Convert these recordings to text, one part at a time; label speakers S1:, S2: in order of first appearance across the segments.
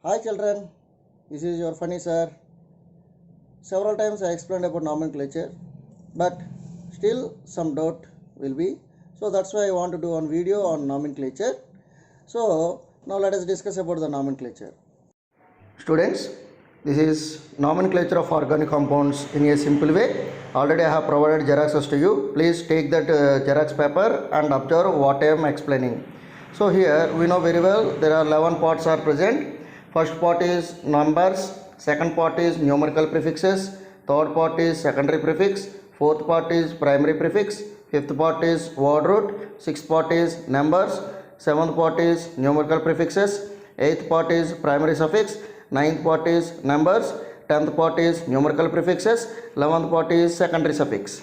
S1: Hi children, this is your funny sir. Several times I explained about nomenclature, but still some doubt will be. So that's why I want to do one video on nomenclature. So now let us discuss about the nomenclature. Students, this is nomenclature of organic compounds in a simple way. Already I have provided xeroxes to you. Please take that xerox paper and observe what I am explaining. So here we know very well there are 11 parts are present. First part is numbers, second part is numerical prefixes, third part is secondary prefix, fourth part is primary prefix, fifth part is word root, sixth part is numbers, seventh part is numerical prefixes, eighth part is primary suffix, ninth part is numbers, 10th part is numerical prefixes, 11th part is secondary suffix.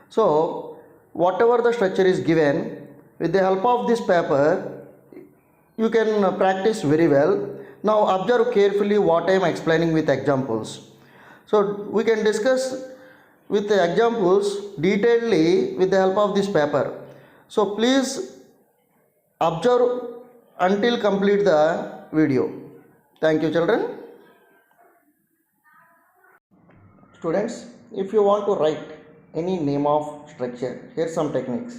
S1: So whatever the structure is given, with the help of this paper you can practice very well. Now observe carefully what I am explaining with examples. So we can discuss with the examples detailedly with the help of this paper. So please observe until complete the video. Thank you children. Students, if you want to write any name of structure, here's some techniques.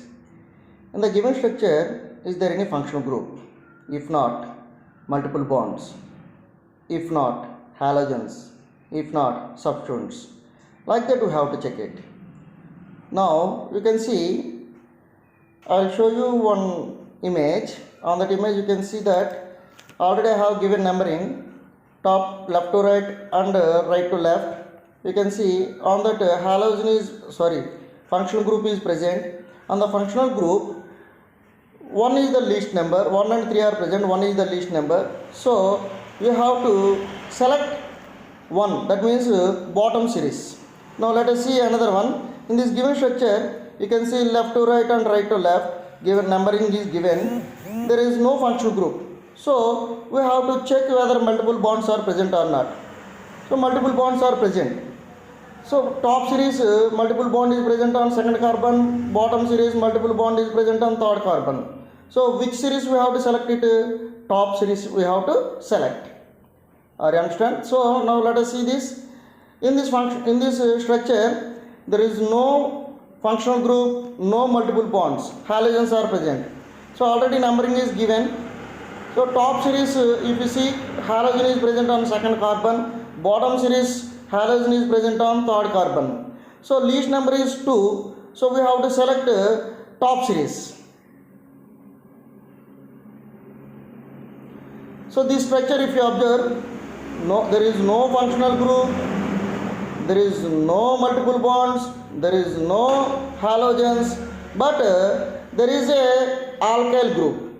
S1: In the given structure, is there any functional group? If not, multiple bonds. If not, halogens. If not, substituents. Like that we have to check it. Now you can see, I'll show you one image. On that image you can see that already I have given numbering, top left to right and right to left. You can see on that halogen is functional group is present. On the functional group, 1 is the least number, 1 and 3 are present, 1 is the least number. So you have to select 1, that means bottom series. Now let us see another one. In this given structure, you can see left to right and right to left, given numbering is given. There is no functional group. So we have to check whether multiple bonds are present or not. So multiple bonds are present. So top series multiple bond is present on second carbon, bottom series multiple bond is present on third carbon. So which series we have to select it? Top series we have to select. Are you understand? So now let us see this. In this function, in this structure, there is no functional group, no multiple bonds. Halogens are present. So already numbering is given. So top series, if you see, halogen is present on second carbon. Bottom series, halogen is present on third carbon. So least number is 2. So we have to select top series. So this structure, if you observe, there is no functional group, there is no multiple bonds, there is no halogens, but there is a alkyl group.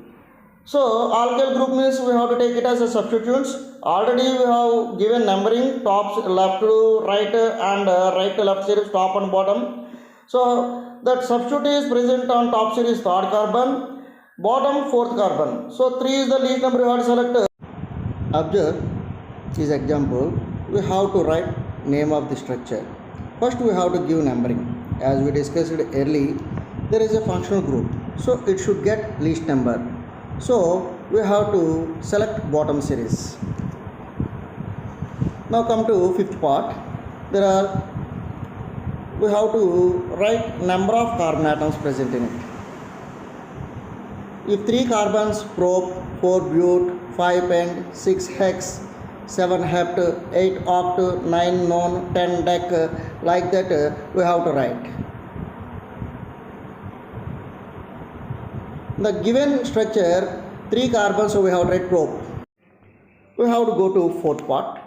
S1: So alkyl group means we have to take it as a substituents. Already we have given numbering, top left to right and right to left series, top and bottom. So that substitute is present on top series third carbon, bottom fourth carbon. So 3 is the least number we have to select. Observe this example. We have to write name of the structure. First we have to give numbering. As we discussed earlier, there is a functional group, so it should get least number. So we have to select bottom series. Now come to fifth part. We have to write number of carbon atoms present in it. If 3 carbons, prop, 4 bute, 5 pent, 6 hex, 7 hept, 8 oct, 9 non, 10 dec, like that we have to write. The given structure, 3 carbons, so we have to write prop. We have to go to fourth part.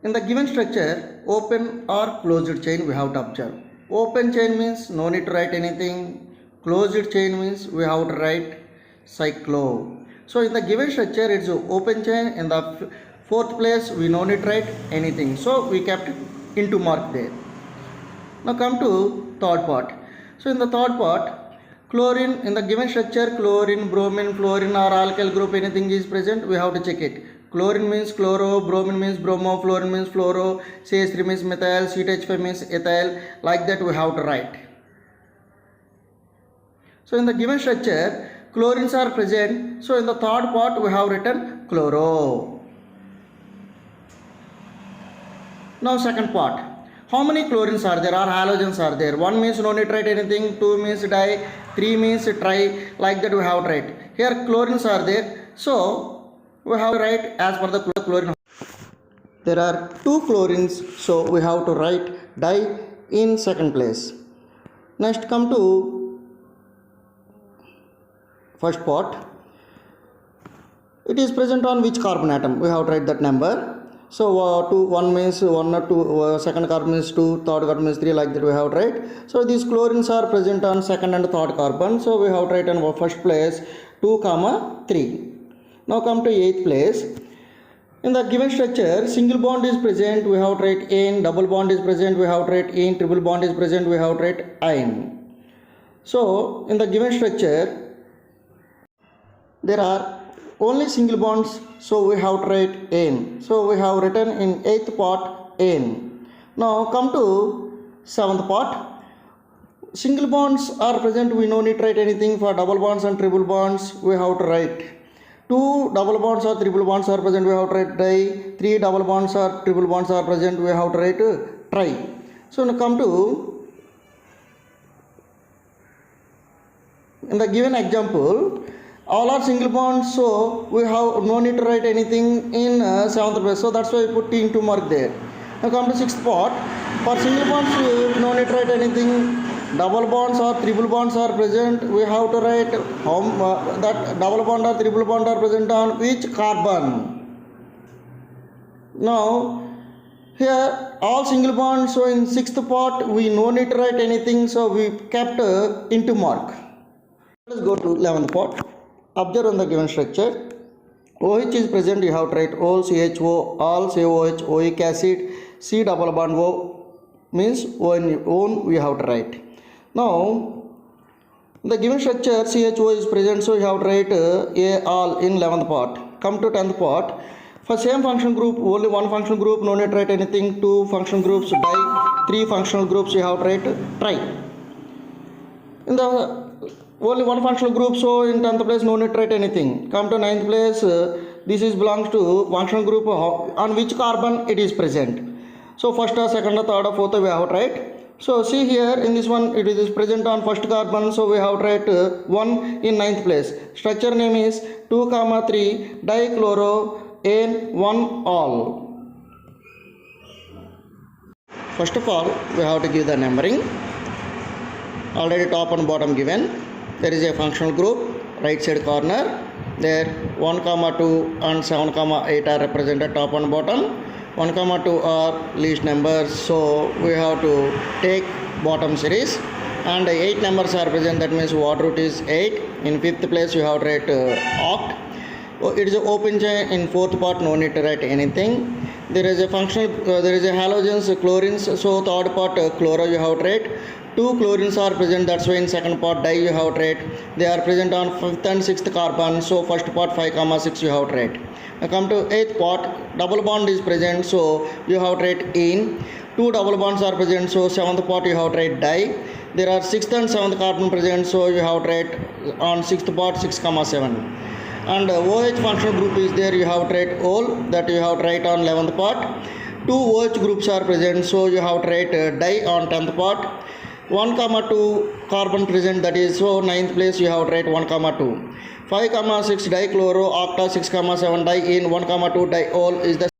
S1: In the given structure, open or closed chain we have to observe. Open chain means no need to write anything. Closed chain means we have to write cyclo. So in the given structure, it's open chain. In the fourth place, we no need to write anything. So we kept into mark there. Now come to third part. So in the third part, chlorine, in the given structure, chlorine, bromine, fluorine or alkyl group, anything is present, we have to check it. Chlorine means chloro, bromine means bromo, fluorine means fluoro, CH3 means methyl, CH5 means ethyl, like that we have to write. So in the given structure, chlorines are present, so in the third part we have written dichloro. Now second part. How many chlorines are there or halogens are there? 1 means no need to write anything, 2 means di, 3 means tri, like that we have to write. Here chlorines are there, so we have to write as per the chlorine. There are 2 chlorines, so we have to write di in second place. Next come to first part. It is present on which carbon atom? We have to write that number. So 1 means 1 or 2, second carbon means 2, third carbon means 3, like that we have to write. So these chlorines are present on second and third carbon. So we have to write in first place 2, 3. Now come to 8th place. In the given structure, single bond is present, we have to write in, double bond is present, we have to write in, triple bond is present, we have to write in. So in the given structure, there are only single bonds, so we have to write in. So we have written in 8th part in. Now come to 7th part. Single bonds are present, we no need to write anything. For double bonds and triple bonds, we have to write. 2 double bonds or triple bonds are present, we have to write di. 3 double bonds or triple bonds are present, we have to write tri. So now come to, in the given example, all are single bonds, so we have no need to write anything in 7th place, so that's why we put into mark there. Now come to 6th part. For single bonds, no need to write anything. Double bonds or triple bonds are present, we have to write that double bond or triple bond are present on which carbon. Now here all single bonds, so in 6th part we no need to write anything, so we kept into mark. Let us go to 11th part. Observe on the given structure. OH is present, you have to write all CHO, all COH, OIC acid, C double bond O means own we have to write. Now the given structure CHO is present, so you have to write A all in 11th part. Come to 10th part. For same function group, only one function group, no need to write anything. 2 function groups di, 3 functional groups you have to write tri. In the only one functional group, so in 10th place no need to write anything. Come to 9th place, this is belongs to functional group on which carbon it is present. So first or second or third or fourth we have to write. So see here in this one it is present on first carbon, so we have to write 1 in 9th place. Structure name is 2, 3 dichloro N 1 all. First of all we have to give the numbering. Already top and bottom given. There is a functional group, right side corner. There 1, 2 and 7, 8 are represented top and bottom. 1, 2 are least numbers, so we have to take bottom series. And 8 numbers are present, that means what root is 8. In 5th place you have to write oct. It is an open chain. In 4th part no need to write anything. There is a functional, there is a halogens, chlorines, so 3rd part chloro you have to write. 2 chlorines are present, that's why in 2nd part di you have to write. They are present on 5th and 6th carbon, so first part 5, 6 you have to write. Now come to 8th part, double bond is present, so you have to write in. 2 double bonds are present, so 7th part you have to write di. There are 6th and 7th carbon present, so you have to write on 6th part 6, 7. And OH functional group is there, you have to write all, that you have to write on 11th part. 2 OH groups are present, so you have to write di on 10th part. 1, 2 carbon present, that is so 9th place you have to write 1, 2. 5, 6 dichloro octa 6, 7 di in 1, 2 diol is the